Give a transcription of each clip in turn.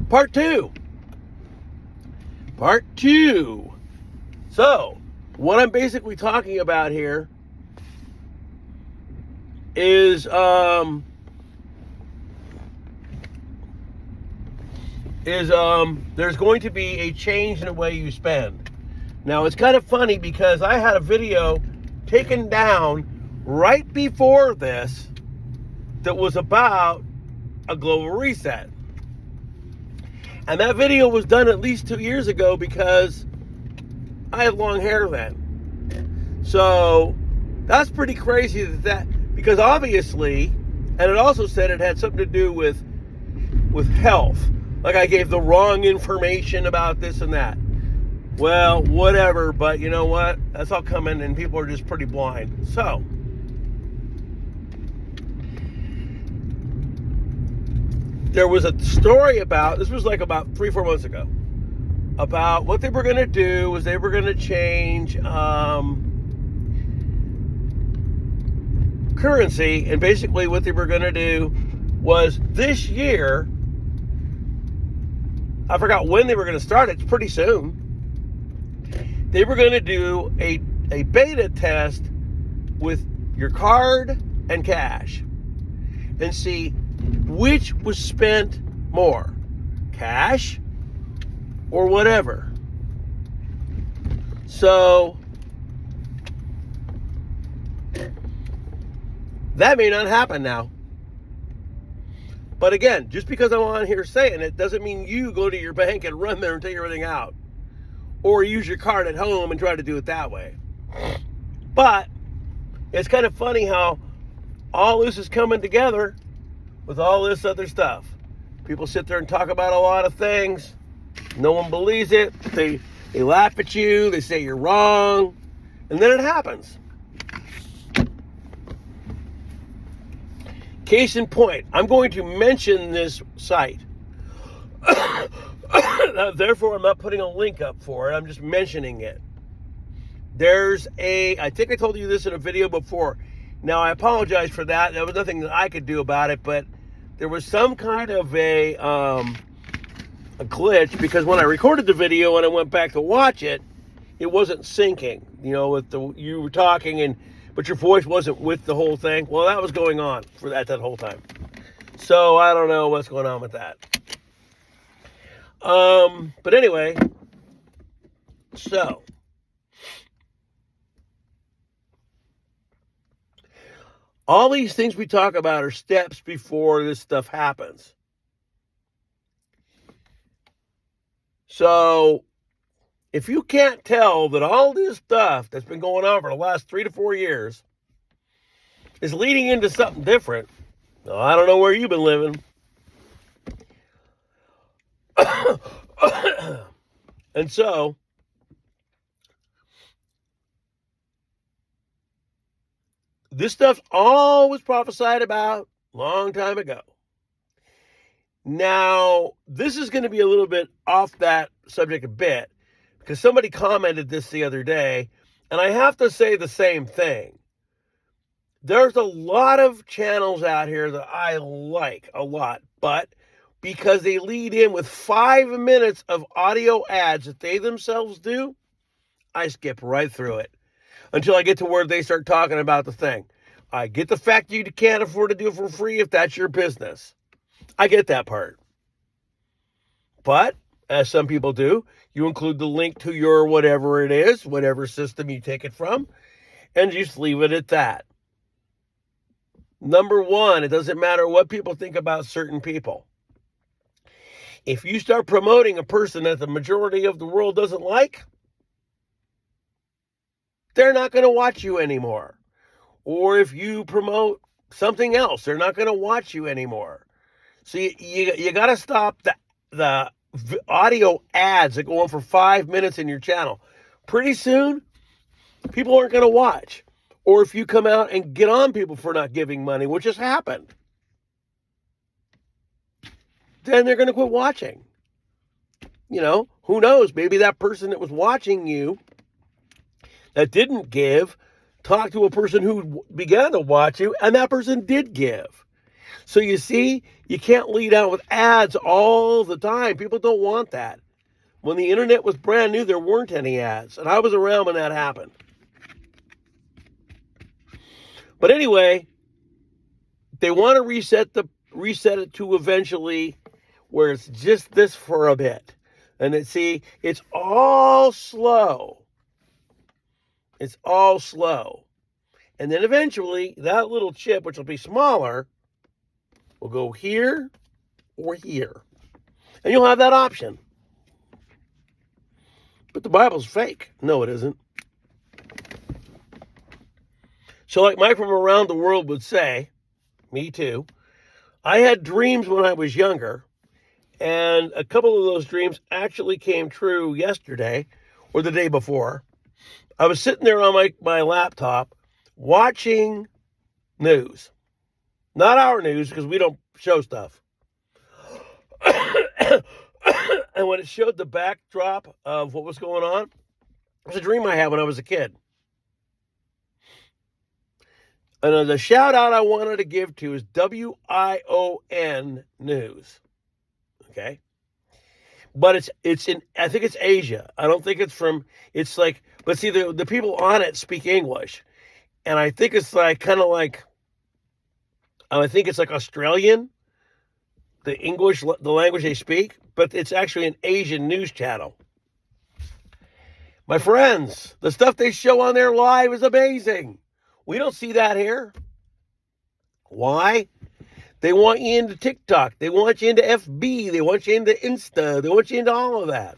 Part two. Part two. So, what I'm basically talking about here is there's going to be a change in the way you spend. Now, it's kind of funny because I had a video taken down right before this that was about a global reset. And that video was done at least 2 years ago because I had long hair then. So that's pretty crazy that because obviously, and it also said it had something to do with health. Like I gave the wrong information about this and that. Well, whatever, but you know what? That's all coming and people are just pretty blind. So, there was a story about, this was like about 3-4 months ago, about what they were going to do was they were going to change currency, and basically what they were going to do was this year, I forgot when they were going to start it, pretty soon, they were going to do a beta test with your card and cash and see which was spent more, cash or whatever. So that may not happen now. But again, just because I'm on here saying it doesn't mean you go to your bank and run there and take everything out. Or use your card at home and try to do it that way. But it's kind of funny how all this is coming together with all this other stuff. People sit there and talk about a lot of things. No one believes it. They laugh at you. They say you're wrong. And then it happens. Case in point, I'm going to mention this site. Therefore, I'm not putting a link up for it. I'm just mentioning it. I think I told you this in a video before. Now, I apologize for that. There was nothing that I could do about it, but there was some kind of a glitch because when I recorded the video and I went back to watch it, it wasn't syncing. You know, you were talking but your voice wasn't with the whole thing. Well, that was going on for that whole time. So I don't know what's going on with that. But anyway, so all these things we talk about are steps before this stuff happens. So if you can't tell that all this stuff that's been going on for the last 3 to 4 years is leading into something different, well, I don't know where you've been living. And so, this stuff all was prophesied about a long time ago. Now, this is going to be a little bit off that subject a bit, because somebody commented this the other day, and I have to say the same thing. There's a lot of channels out here that I like a lot, but because they lead in with 5 minutes of audio ads that they themselves do, I skip right through it until I get to where they start talking about the thing. I get the fact you can't afford to do it for free if that's your business. I get that part. But, as some people do, you include the link to your whatever it is, whatever system you take it from, and just leave it at that. Number one, it doesn't matter what people think about certain people. If you start promoting a person that the majority of the world doesn't like, they're not going to watch you anymore. Or if you promote something else, they're not going to watch you anymore. So you got to stop the audio ads that go on for 5 minutes in your channel. Pretty soon, people aren't going to watch. Or if you come out and get on people for not giving money, which has happened, then they're going to quit watching. You know, who knows? Maybe that person that was watching you that didn't give talked to a person who began to watch you, and that person did give. So you see, you can't lead out with ads all the time. People don't want that. When the internet was brand new, there weren't any ads. And I was around when that happened. But anyway, they want to reset it to eventually where it's just this for a bit. And it's all slow. It's all slow. And then eventually, that little chip, which will be smaller, will go here or here. And you'll have that option. But the Bible's fake. No, it isn't. So like Mike from around the world would say, me too, I had dreams when I was younger, and a couple of those dreams actually came true yesterday or the day before. I was sitting there on my laptop watching news. Not our news, because we don't show stuff. And when it showed the backdrop of what was going on, it was a dream I had when I was a kid. And the shout out I wanted to give to is WION News. Okay? But I think it's Asia. I don't think it's like, but see, the people on it speak English. And I think it's like, kind of like, I think it's like Australian, the English, the language they speak, but it's actually an Asian news channel. My friends, the stuff they show on there live is amazing. We don't see that here. Why? They want you into TikTok. They want you into FB. They want you into Insta. They want you into all of that.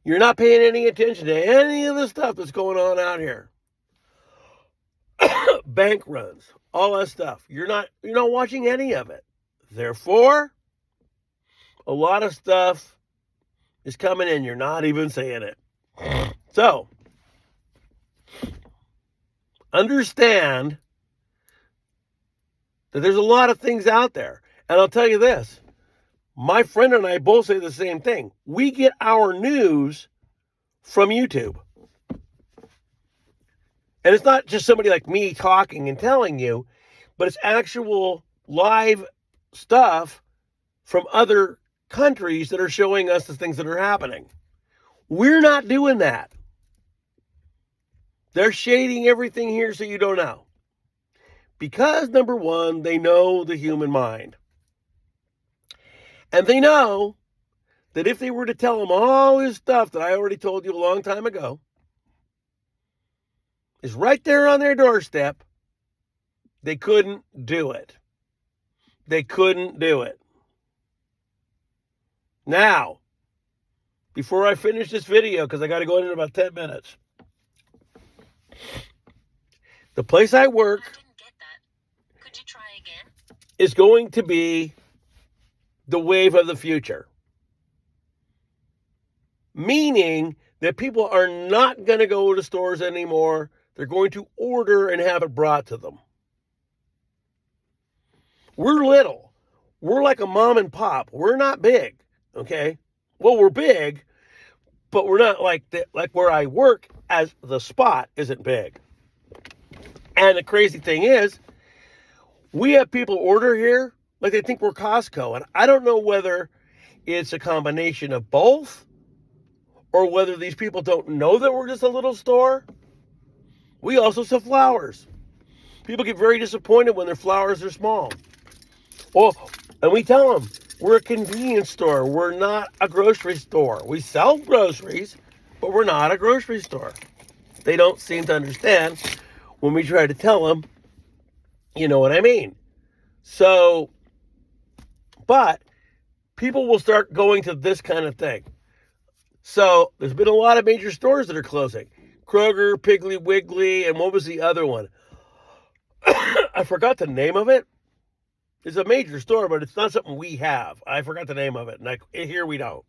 You're not paying any attention to any of the stuff that's going on out here. Bank runs, all that stuff. You're not watching any of it. Therefore, a lot of stuff is coming in. You're not even saying it. So, understand that there's a lot of things out there. And I'll tell you this. My friend and I both say the same thing. We get our news from YouTube. And it's not just somebody like me talking and telling you, but it's actual live stuff from other countries that are showing us the things that are happening. We're not doing that. They're shading everything here so you don't know. Because, number one, they know the human mind. And they know that if they were to tell them all this stuff that I already told you a long time ago, is right there on their doorstep, they couldn't do it. They couldn't do it. Now, before I finish this video, because I got to go in about 10 minutes, the place I work is going to be the wave of the future. Meaning that people are not going to go to stores anymore. They're going to order and have it brought to them. We're little. We're like a mom and pop. We're not big, okay? Well, we're big, but we're not like where I work as the spot isn't big. And the crazy thing is, we have people order here like they think we're Costco. And I don't know whether it's a combination of both or whether these people don't know that we're just a little store. We also sell flowers. People get very disappointed when their flowers are small. Well, and we tell them, we're a convenience store. We're not a grocery store. We sell groceries, but we're not a grocery store. They don't seem to understand when we try to tell them, you know what I mean. So, but people will start going to this kind of thing. So there's been a lot of major stores that are closing. Kroger, Piggly Wiggly, and what was the other one? I forgot the name of it. It's a major store, but it's not something we have. I forgot the name of it. And here we don't.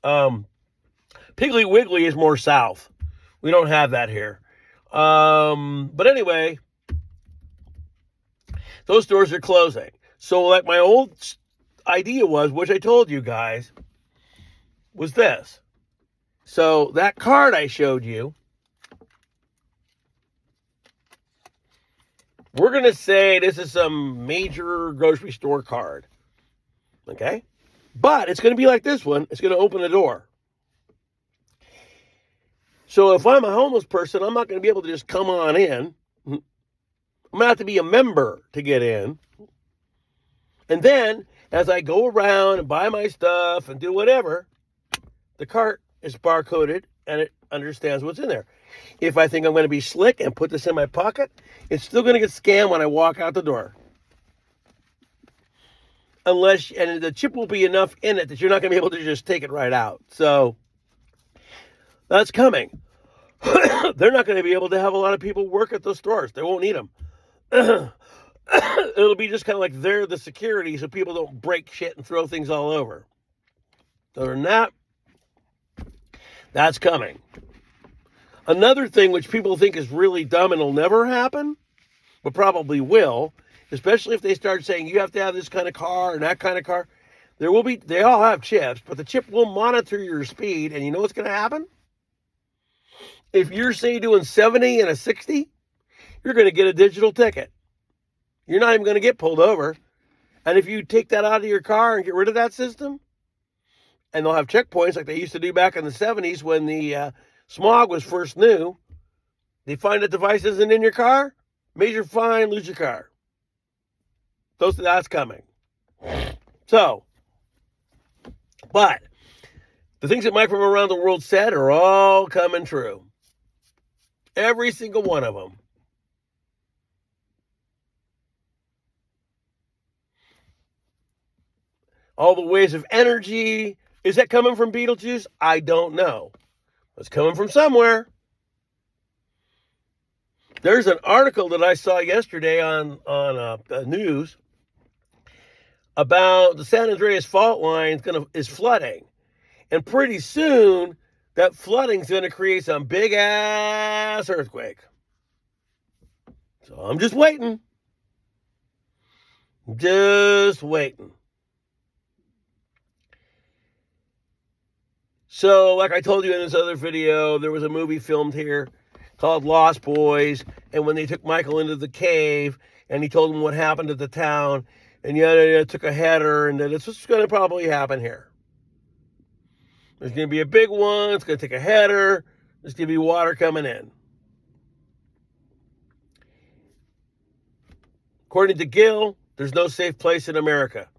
Piggly Wiggly is more south. We don't have that here. But anyway, those stores are closing. So like my old idea was, which I told you guys, was this. So that card I showed you We're going to say this is some major grocery store card. Okay? But it's going to be like this one. It's going to open the door. So if I'm a homeless person, I'm not going to be able to just come on in. I'm going to have to be a member to get in. And then, as I go around and buy my stuff and do whatever, the cart is barcoded and it understands what's in there. If I think I'm going to be slick and put this in my pocket, it's still going to get scanned when I walk out the door. And the chip will be enough in it that you're not going to be able to just take it right out. So that's coming. They're not going to be able to have a lot of people work at those stores. They won't need them. It'll be just kind of like they're the security so people don't break shit and throw things all over. Other than that, that's coming. Another thing which people think is really dumb and will never happen, but probably will, especially if they start saying you have to have this kind of car and that kind of car. They all have chips, but the chip will monitor your speed, and you know what's going to happen? If you're, say, doing 70 and a 60, you're going to get a digital ticket. You're not even going to get pulled over. And if you take that out of your car and get rid of that system, and they'll have checkpoints like they used to do back in the 70s when the smog was first new, they find that device isn't in your car, major fine, lose your car. That's coming. So, but the things that Mike from around the world said are all coming true. Every single one of them. All the ways of energy. Is that coming from Beetlejuice? I don't know. It's coming from somewhere. There's an article that I saw yesterday on news about the San Andreas fault line is flooding. And pretty soon, that flooding is going to create some big-ass earthquake. So I'm just waiting. Just waiting. So, like I told you in this other video, there was a movie filmed here called Lost Boys, and when they took Michael into the cave, and he told him what happened to the town, and took a header, and that's what's going to probably happen here. There's going to be a big one, it's going to take a header, there's going to be water coming in. According to Gil, there's no safe place in America.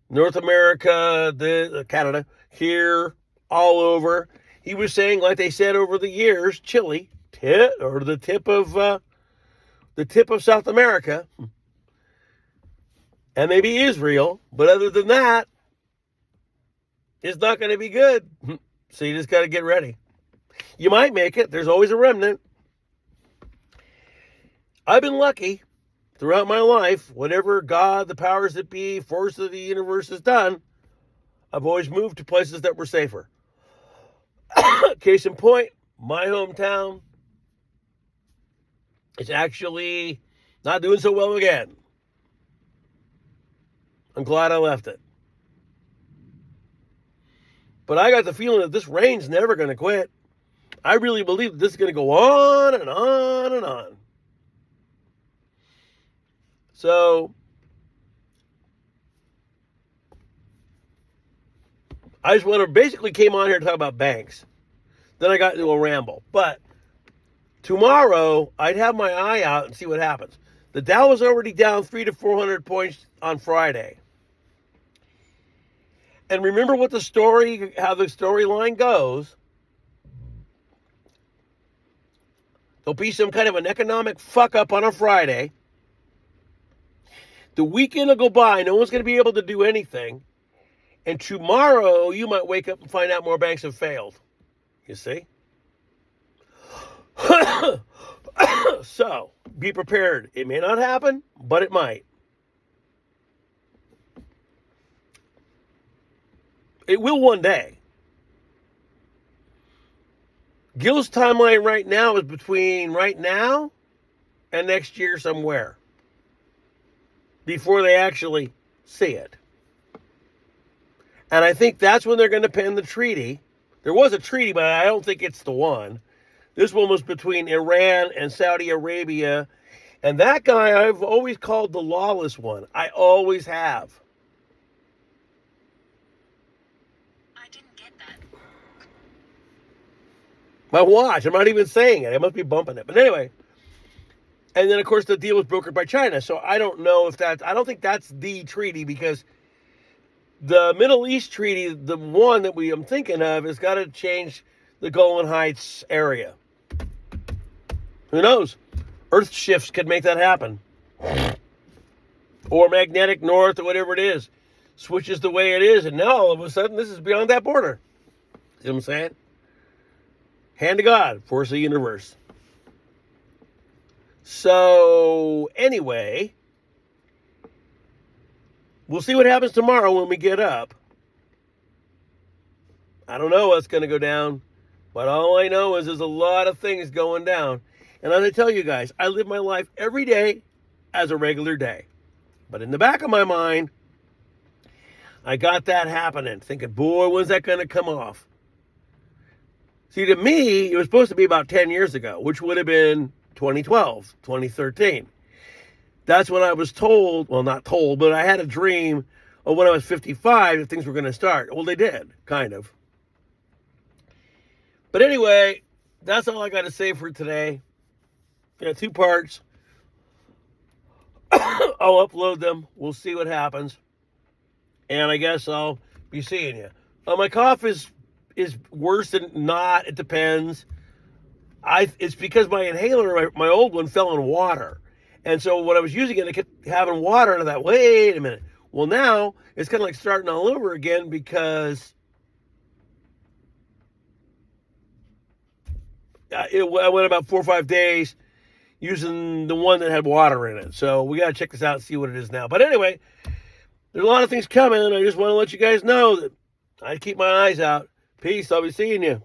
North America, Canada, here, all over. He was saying, like they said over the years, Chile, the tip of South America, and maybe Israel, but other than that, it's not going to be good. So you just got to get ready. You might make it. There's always a remnant. I've been lucky throughout my life. Whatever God, the powers that be, force of the universe has done, I've always moved to places that were safer. Case in point, my hometown is actually not doing so well again. I'm glad I left it. But I got the feeling that this rain's never going to quit. I really believe that this is going to go on and on and on. So, I just basically came on here to talk about banks. Then I got into a ramble. But tomorrow, I'd have my eye out and see what happens. The Dow was already down 300 to 400 points on Friday. And remember how the storyline goes. There'll be some kind of an economic fuck up on a Friday. The weekend will go by. No one's going to be able to do anything. And tomorrow, you might wake up and find out more banks have failed. You see? So, be prepared. It may not happen, but it might. It will one day. Gil's timeline right now is between right now and next year somewhere. Before they actually see it. And I think that's when they're going to pen the treaty. There was a treaty, but I don't think it's the one. This one was between Iran and Saudi Arabia. And that guy I've always called the lawless one. I always have. I didn't get that. My watch. I'm not even saying it. I must be bumping it. But anyway. And then, of course, the deal was brokered by China. So I don't know if that's... I don't think that's the treaty, because the Middle East treaty, the one that I'm thinking of, has got to change the Golan Heights area. Who knows? Earth shifts could make that happen. Or magnetic north, or whatever it is, switches the way it is, and now all of a sudden this is beyond that border. See what I'm saying? Hand of God, force of the universe. So, anyway, we'll see what happens tomorrow when we get up. I don't know what's going to go down, but all I know is there's a lot of things going down. And as I tell you guys, I live my life every day as a regular day. But in the back of my mind, I got that happening, thinking, boy, when's that going to come off? See, to me, it was supposed to be about 10 years ago, which would have been 2012, 2013. That's when I was told, well, not told, but I had a dream of when I was 55 that things were going to start. Well, they did, kind of. But anyway, that's all I got to say for today. 2 parts. I'll upload them. We'll see what happens. And I guess I'll be seeing you. My cough is worse than not. It depends. It's because my inhaler, my old one, fell in water. And so when I was using it, I kept having water, and I thought, wait a minute. Well, now it's kind of like starting all over again, because I went about 4 or 5 days using the one that had water in it. So we got to check this out and see what it is now. But anyway, there's a lot of things coming. I just want to let you guys know that I keep my eyes out. Peace. I'll be seeing you.